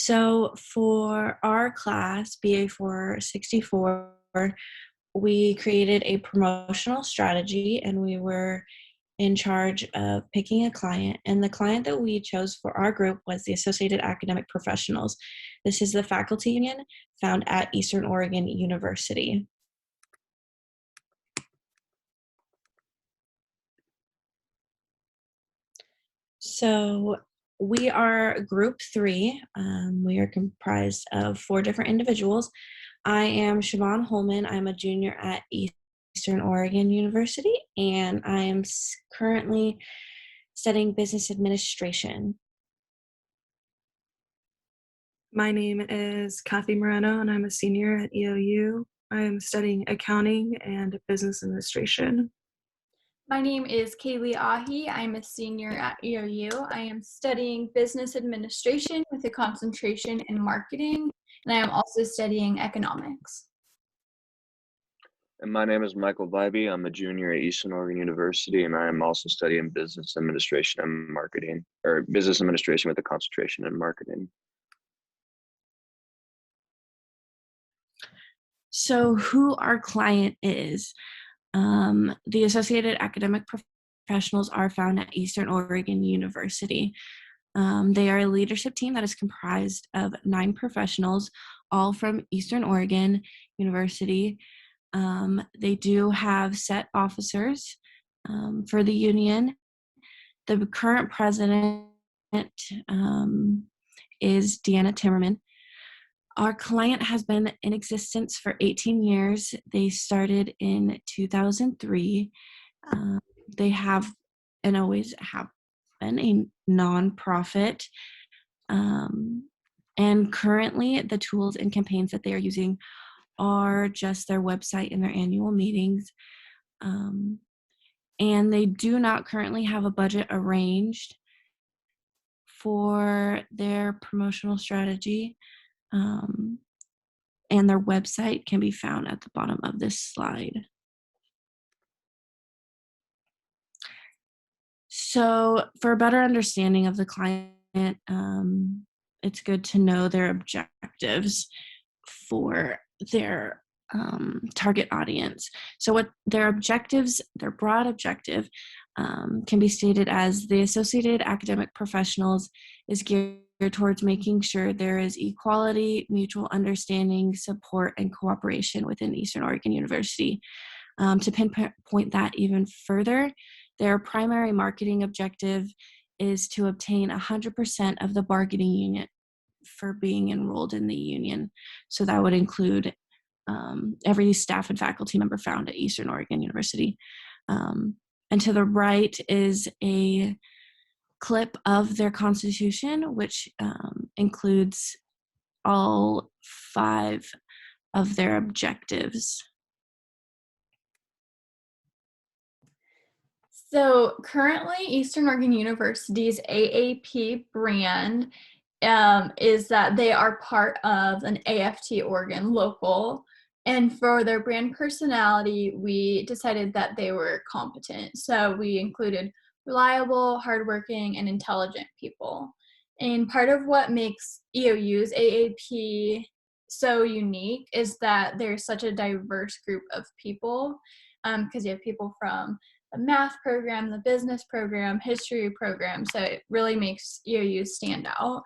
So for our class, BA 464, we created a promotional strategy and we were in charge of picking a client. And the client that we chose for our group was the Associated Academic Professionals. This is the faculty union found at Eastern Oregon University. So we are group three. We are comprised of four different individuals. I am Siobhan Holman. I'm a junior at Eastern Oregon University, and I am currently studying business administration. My name is Kathy Moreno, and I'm a senior at EOU. I am studying accounting and business administration. My name is Kaylee Ahi. I'm a senior at EOU. I am studying business administration with a concentration in marketing, and I am also studying economics. And my name is Michael Vibey. I'm a junior at Eastern Oregon University, and I am also studying business administration and marketing, or business administration with a concentration in marketing. So who our client is, the Associated Academic Professionals are found at Eastern Oregon University. They are a leadership team that is comprised of 9 professionals, all from Eastern Oregon University. They do have set officers for the union. The current president is Deanna Timmerman. Our client has been in existence for 18 years. They started in 2003. They have and always have been a nonprofit. And currently, the tools and campaigns that they are using are just their website and their annual meetings. And they do not currently have a budget arranged for their promotional strategy. And their website can be found at the bottom of this slide. So for a better understanding of the client, it's good to know their objectives for their target audience. So what their objectives, their broad objective can be stated as the Associated Academic Professionals is geared towards making sure there is equality, mutual understanding, support, and cooperation within Eastern Oregon University. To pinpoint that even further, their primary marketing objective is to obtain 100% of the bargaining unit for being enrolled in the union. So that would include every staff and faculty member found at Eastern Oregon University. And to the right is a clip of their constitution, which includes all 5 of their objectives. So currently, Eastern Oregon University's AAP brand is that they are part of an AFT Oregon local. And for their brand personality, we decided that they were competent. So we included reliable, hardworking, and intelligent people. And part of what makes EOU's AAP so unique is that there's such a diverse group of people, because you have people from the math program, the business program, history program. So it really makes EOU stand out.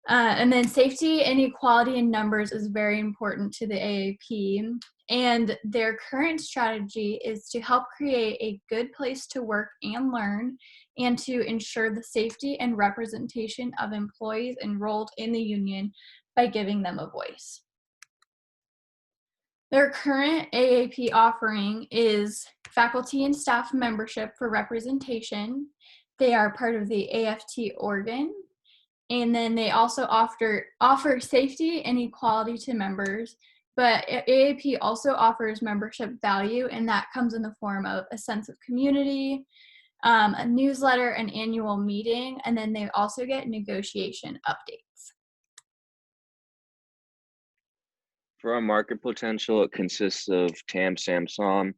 And then safety and equality in numbers is very important to the AAP. And their current strategy is to help create a good place to work and learn, and to ensure the safety and representation of employees enrolled in the union by giving them a voice. Their current AAP offering is faculty and staff membership for representation. They are part of the AFT Oregon. And then they also offer safety and equality to members, but AAP also offers membership value, and that comes in the form of a sense of community, a newsletter, an annual meeting, and then they also get negotiation updates. For our market potential, it consists of TAM, SAM, SOM.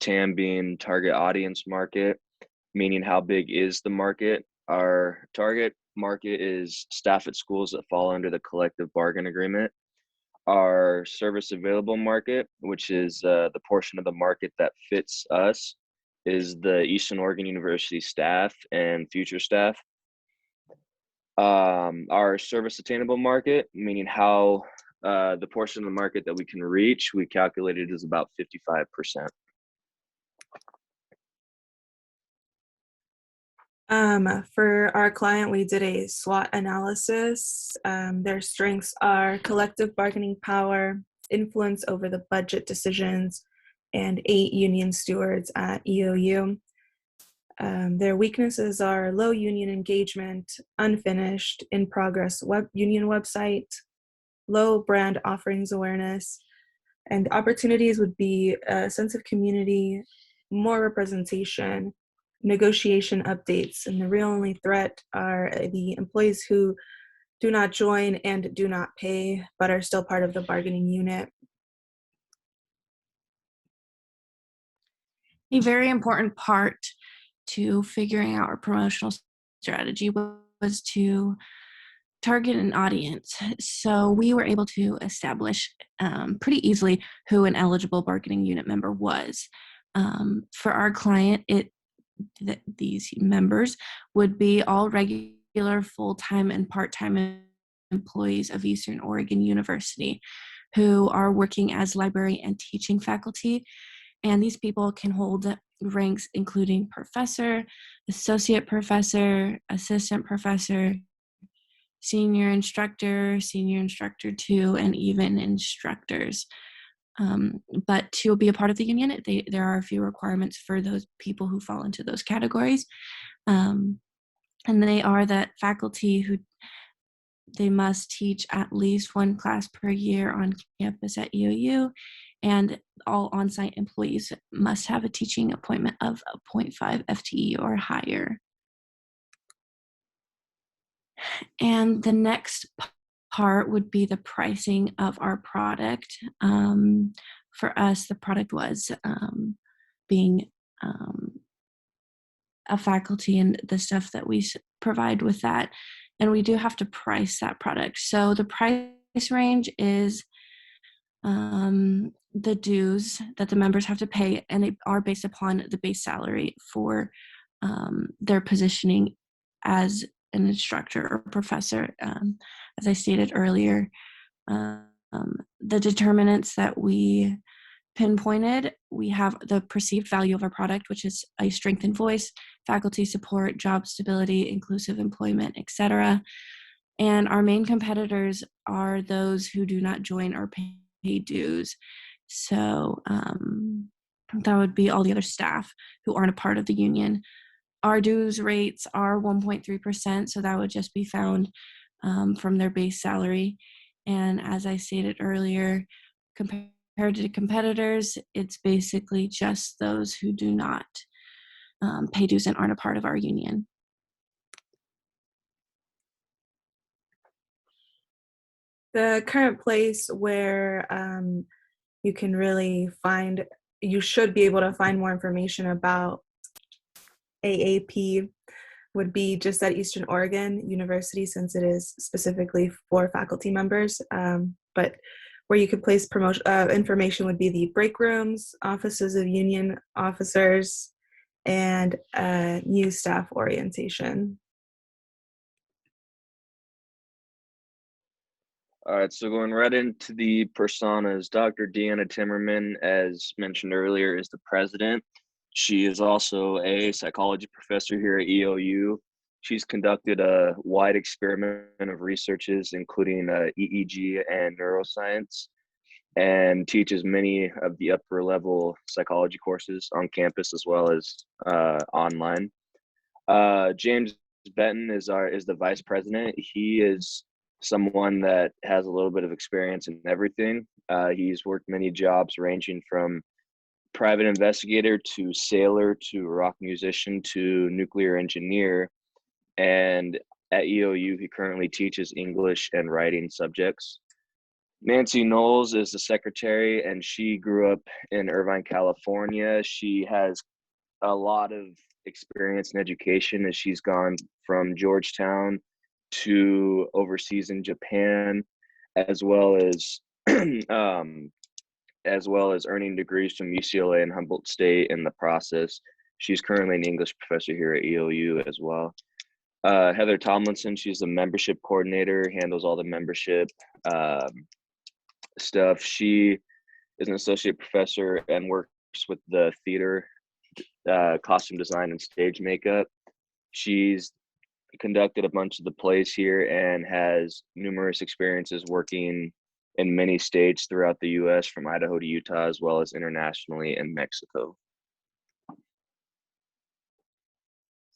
TAM being target audience market, meaning how big is the market. Our target market is staff at schools that fall under the collective bargain agreement. Our service available market, which is the portion of the market that fits us, is the Eastern Oregon University staff and future staff. Our service attainable market, meaning how the portion of the market that we can reach, we calculated is about 55%. For our client, we did a SWOT analysis. Their strengths are collective bargaining power, influence over the budget decisions, and 8 union stewards at EOU. Their weaknesses are low union engagement, unfinished, in progress union website, low brand offerings awareness, and opportunities would be a sense of community, more representation, negotiation updates, and the real only threat are the employees who do not join and do not pay but are still part of the bargaining unit. A very important part to figuring out our promotional strategy was to target an audience. So we were able to establish pretty easily who an eligible bargaining unit member was. For our client, these members would be all regular full-time and part-time employees of Eastern Oregon University who are working as library and teaching faculty. And these people can hold ranks including professor, associate professor, assistant professor, senior instructor 2, and even instructors. But to be a part of the union, there are a few requirements for those people who fall into those categories. And they are that faculty who they must teach at least 1 class per year on campus at EOU, and all on-site employees must have a teaching appointment of a 0.5 FTE or higher. And the next part would be the pricing of our product. For us, the product was being a faculty and the stuff that we provide with that. And we do have to price that product. So the price range is the dues that the members have to pay, and they are based upon the base salary for their positioning as an instructor or professor. As I stated earlier, the determinants that we pinpointed, we have the perceived value of our product, which is a strengthened voice, faculty support, job stability, inclusive employment, etc. And our main competitors are those who do not join or pay dues. So that would be all the other staff who aren't a part of the union. Our dues rates are 1.3%, so that would just be found from their base salary. And as I stated earlier, compared to competitors, it's basically just those who do not pay dues and aren't a part of our union. The current place where you can really find, you should be able to find more information about AAP would be just at Eastern Oregon University, since it is specifically for faculty members. But where you could place information would be the break rooms, offices of union officers, and new staff orientation. All right, so going right into the personas, Dr. Deanna Timmerman, as mentioned earlier, is the president. She is also a psychology professor here at EOU. She's conducted a wide experiment of researches, including EEG and neuroscience, and teaches many of the upper level psychology courses on campus as well as online. James Benton is the vice president. He is someone that has a little bit of experience in everything. He's worked many jobs ranging from private investigator to sailor to rock musician to nuclear engineer. And at EOU, he currently teaches English and writing subjects. Nancy Knowles is the secretary, and she grew up in Irvine, California. She has a lot of experience in education as she's gone from Georgetown to overseas in Japan, as well as as well as earning degrees from UCLA and Humboldt State in the process. She's currently an English professor here at EOU as well. Heather Tomlinson, she's the membership coordinator, handles all the membership stuff. She is an associate professor and works with the theater, costume design and stage makeup. She's conducted a bunch of the plays here and has numerous experiences working in many states throughout the U.S., from Idaho to Utah, as well as internationally in Mexico.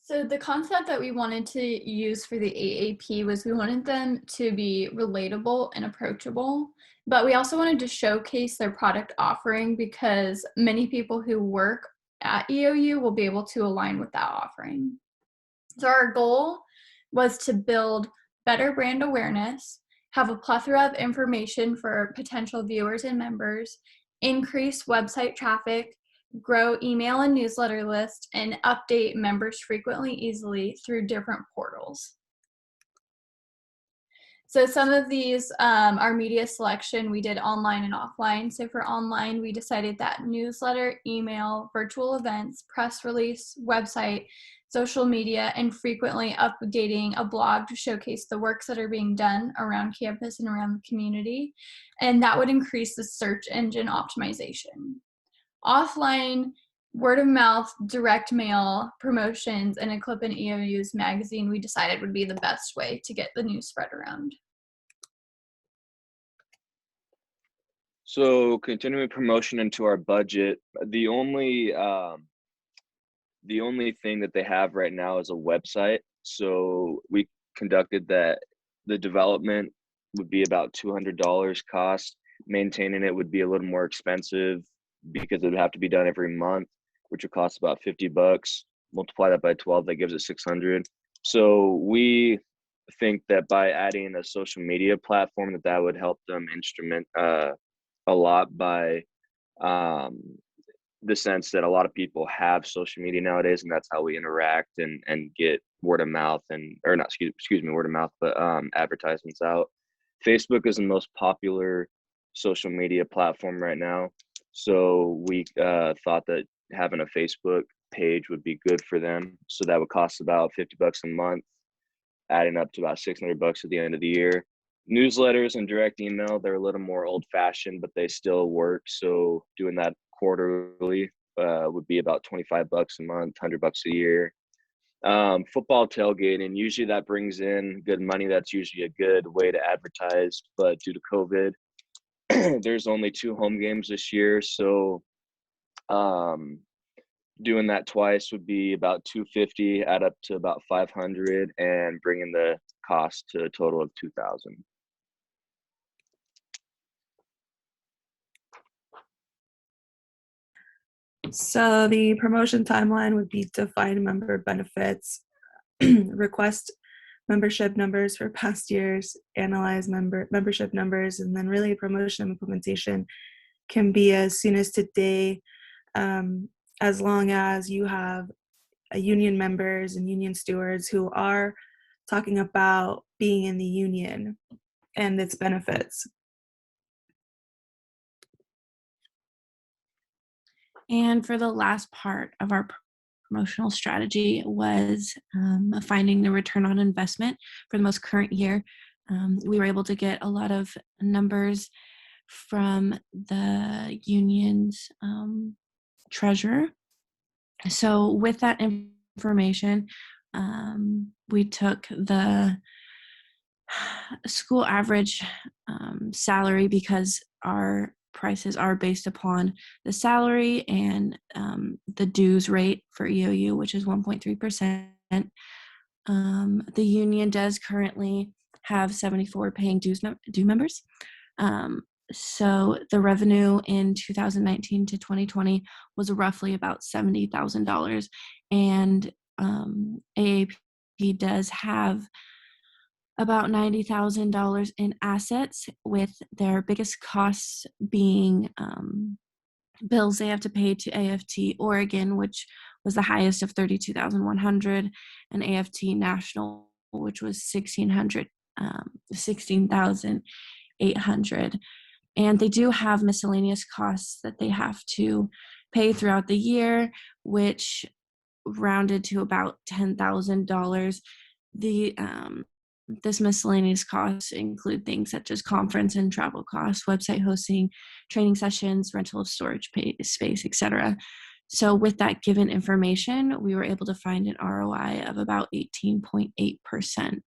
So the concept that we wanted to use for the AAP was we wanted them to be relatable and approachable, but we also wanted to showcase their product offering because many people who work at EOU will be able to align with that offering. So our goal was to build better brand awareness, have a plethora of information for potential viewers and members, increase website traffic, grow email and newsletter list, and update members frequently, easily through different portals. So some of these, our media selection, we did online and offline. So for online, we decided that newsletter, email, virtual events, press release, website, social media, and frequently updating a blog to showcase the works that are being done around campus and around the community. And that would increase the search engine optimization. Offline, word of mouth, direct mail, promotions, and a clip in EOU's magazine we decided would be the best way to get the news spread around. So continuing promotion into our budget, the only thing that they have right now is a website. So we conducted that. The development would be about $200 cost. Maintaining it would be a little more expensive because it would have to be done every month, which would cost about $50. Multiply that by 12, that gives it 600. So we think that by adding a social media platform, that would help them instrument a lot, by the sense that a lot of people have social media nowadays, and that's how we interact and get word of mouth word of mouth, but advertisements out. Facebook is the most popular social media platform right now. So we thought that having a Facebook page would be good for them. So that would cost about $50 a month, adding up to about $600 at the end of the year. Newsletters and direct email, they're a little more old-fashioned, but they still work. So doing that quarterly would be about $25 a month, $100 a year. Football tailgating, usually that brings in good money. That's usually a good way to advertise, but due to COVID, there's only 2 home games this year. So doing that twice would be about $250, add up to about $500, and bringing the cost to a total of $2,000. So the promotion timeline would be to find member benefits, request membership numbers for past years, analyze membership numbers, and then really promotion implementation can be as soon as today, as long as you have union members and union stewards who are talking about being in the union and its benefits. And for the last part of our promotional strategy was finding the return on investment for the most current year. We were able to get a lot of numbers from the union's treasurer. So with that information, we took the school average salary, because our prices are based upon the salary and the dues rate for EOU, which is 1.3%. The union does currently have 74 paying due members. So the revenue in 2019 to 2020 was roughly about $70,000, and AAP does have about $90,000 in assets, with their biggest costs being bills they have to pay to AFT Oregon, which was the highest of $32,100, and AFT National which was 16,800. And they do have miscellaneous costs that they have to pay throughout the year, which rounded to about $10,000. This miscellaneous costs include things such as conference and travel costs, website hosting, training sessions, rental of storage space, etc. So with that given information, we were able to find an ROI of about 18.8%.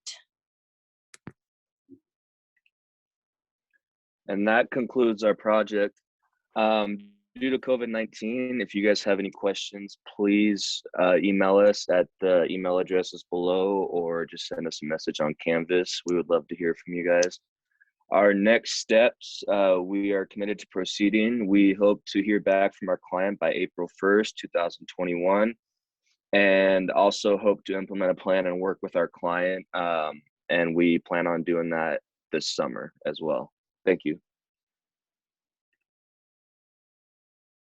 And that concludes our project. Due to COVID-19, if you guys have any questions, please email us at the email addresses below, or just send us a message on Canvas. We would love to hear from you guys. Our next steps, we are committed to proceeding. We hope to hear back from our client by April 1st, 2021, and also hope to implement a plan and work with our client. And we plan on doing that this summer as well. Thank you.